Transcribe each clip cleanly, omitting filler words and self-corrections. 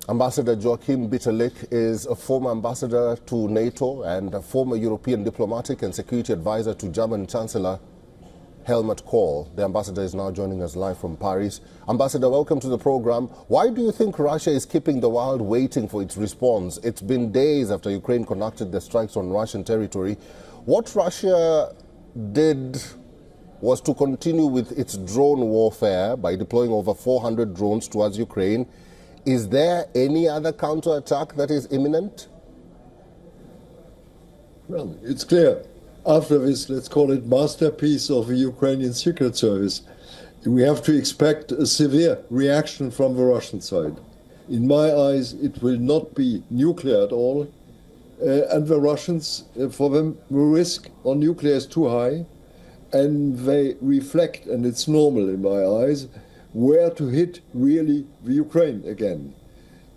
Ambassador Joachim Bitterlich is a former ambassador to NATO and a former European diplomatic and security advisor to German Chancellor Helmut Kohl. The ambassador is now joining us live from Paris. Ambassador, welcome to the program. Why do you think Russia is keeping the world waiting for its response? It's been days after Ukraine conducted the strikes on Russian territory. What Russia did was to continue with its drone warfare by deploying over 400 drones towards Ukraine. Is there any other counterattack that is imminent? Well, it's clear. After this, let's call it masterpiece of the Ukrainian Secret Service, we have to expect a severe reaction from the Russian side. In my eyes, it will not be nuclear at all. And the Russians, for them, the risk on nuclear is too high. And they reflect, and it's normal in my eyes, where to hit really the Ukraine again.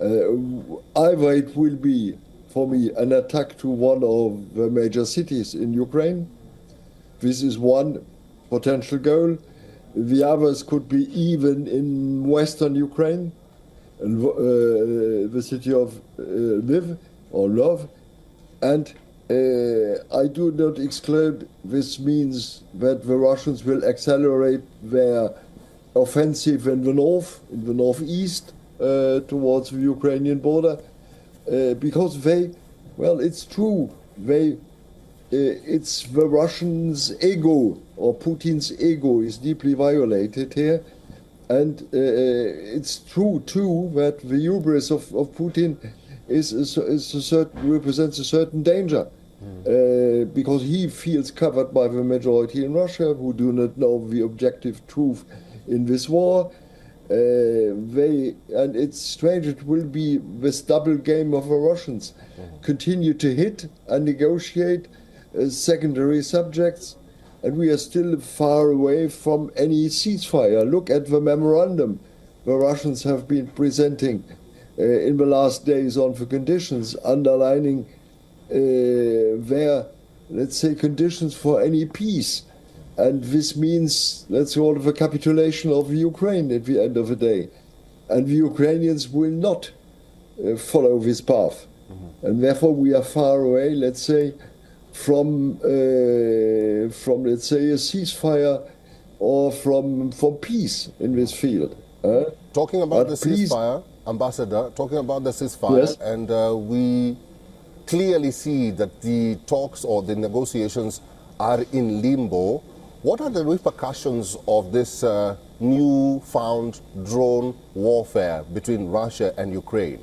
Either it will be, for me, an attack to one of the major cities in Ukraine. This is one potential goal. The others could be even in western Ukraine, and the city of Lviv or Lov. And I do not exclude this means that the Russians will accelerate their offensive in the northeast, towards the Ukrainian border, because they, well, it's true, it's the Russians' ego, or Putin's ego is deeply violated here. And it's true, too, that the hubris of Putin represents a certain danger. Because he feels covered by the majority in Russia, who do not know the objective truth in this war. And it's strange, it will be this double game of the Russians. Continue to hit and negotiate secondary subjects, and we are still far away from any ceasefire. Look at the memorandum the Russians have been presenting in the last days on the conditions, underlining their, let's say, conditions for any peace. And this means, let's call it the capitulation of Ukraine at the end of the day. And the Ukrainians will not follow this path. And therefore we are far away, let's say, from let's say, a ceasefire or from peace in this field. Talking about the ceasefire, Ambassador, talking about the ceasefire, yes. And we clearly see that the talks or the negotiations are in limbo. What are the repercussions of this newfound drone warfare between Russia and Ukraine?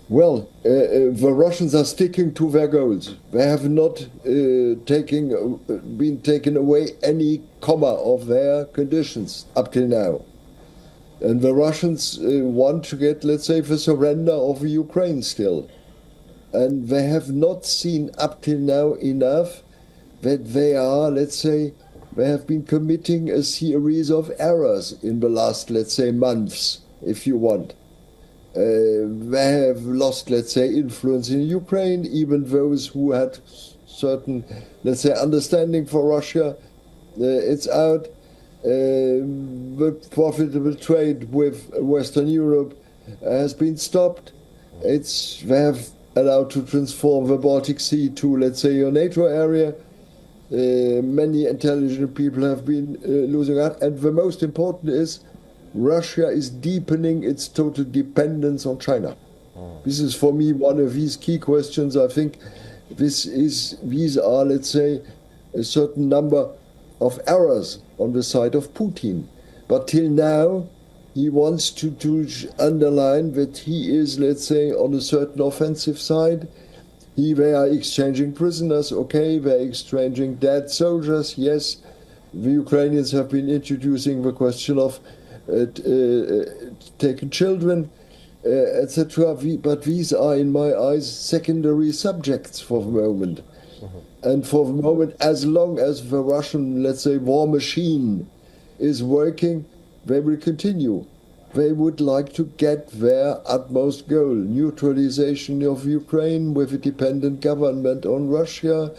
Well, the Russians are sticking to their goals. They have not been taken away any comma of their conditions up till now. And the Russians want to get, let's say, the surrender of Ukraine still. And they have not seen up till now enough that they are, let's say, they have been committing a series of errors in the last, let's say, months, if you want. They have lost, let's say, influence in Ukraine, even those who had certain, let's say, understanding for Russia, it's out. The profitable trade with Western Europe has been stopped. They have allowed to transform the Baltic Sea to, let's say, a NATO area. Many intelligent people have been losing out. And the most important is Russia is deepening its total dependence on China. This is, for me, one of these key questions. I think these are, let's say, a certain number of errors on the side of Putin. But till now, he wants to underline that he is, let's say, on a certain offensive side. They are exchanging prisoners, okay, they're exchanging dead soldiers, yes. The Ukrainians have been introducing the question of taken children, etc. But these are, in my eyes, secondary subjects for the moment. And for the moment, as long as the Russian, let's say, war machine is working, they will continue. They would like to get their utmost goal, neutralization of Ukraine with a dependent government on Russia.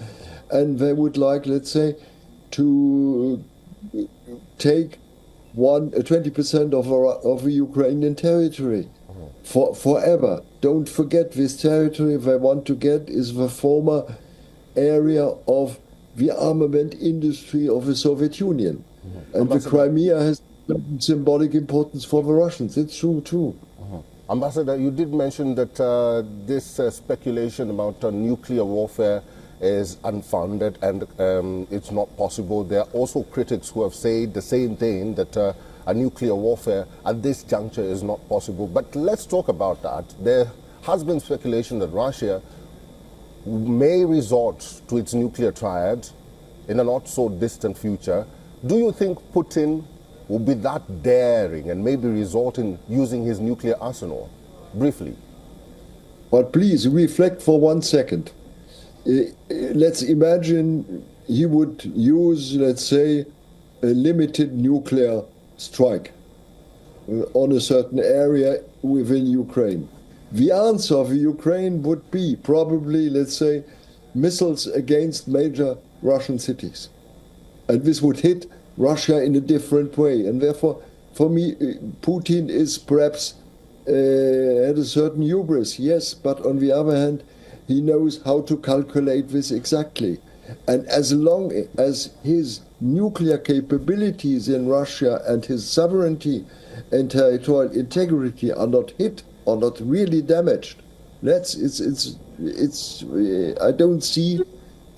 And they would like, let's say, to take 20% of a Ukrainian territory forever. Don't forget, this territory they want to get is the former area of the armament industry of the Soviet Union. And the Crimea has symbolic importance for the Russians. It's true too. Ambassador, you did mention that this speculation about nuclear warfare is unfounded and it's not possible. There are also critics who have said the same thing, that a nuclear warfare at this juncture is not possible. But let's talk about that. There has been speculation that Russia may resort to its nuclear triad in a not so distant future. Do you think Putin will be that daring and maybe resort in using his nuclear arsenal? Briefly. But please reflect for 1 second. Let's imagine he would use, let's say, a limited nuclear strike on a certain area within Ukraine. The answer of Ukraine would be probably, let's say, missiles against major Russian cities. And this would hit Russia in a different way. And therefore, for me, Putin is perhaps had a certain hubris, yes, but on the other hand, he knows how to calculate this exactly. And as long as his nuclear capabilities in Russia and his sovereignty and territorial integrity are not hit or not really damaged, I don't see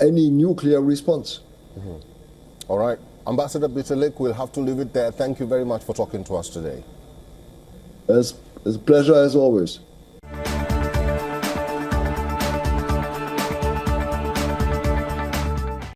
any nuclear response. All right. Ambassador Bitterlik, we'll have to leave it there. Thank you very much for talking to us today. It's a pleasure as always.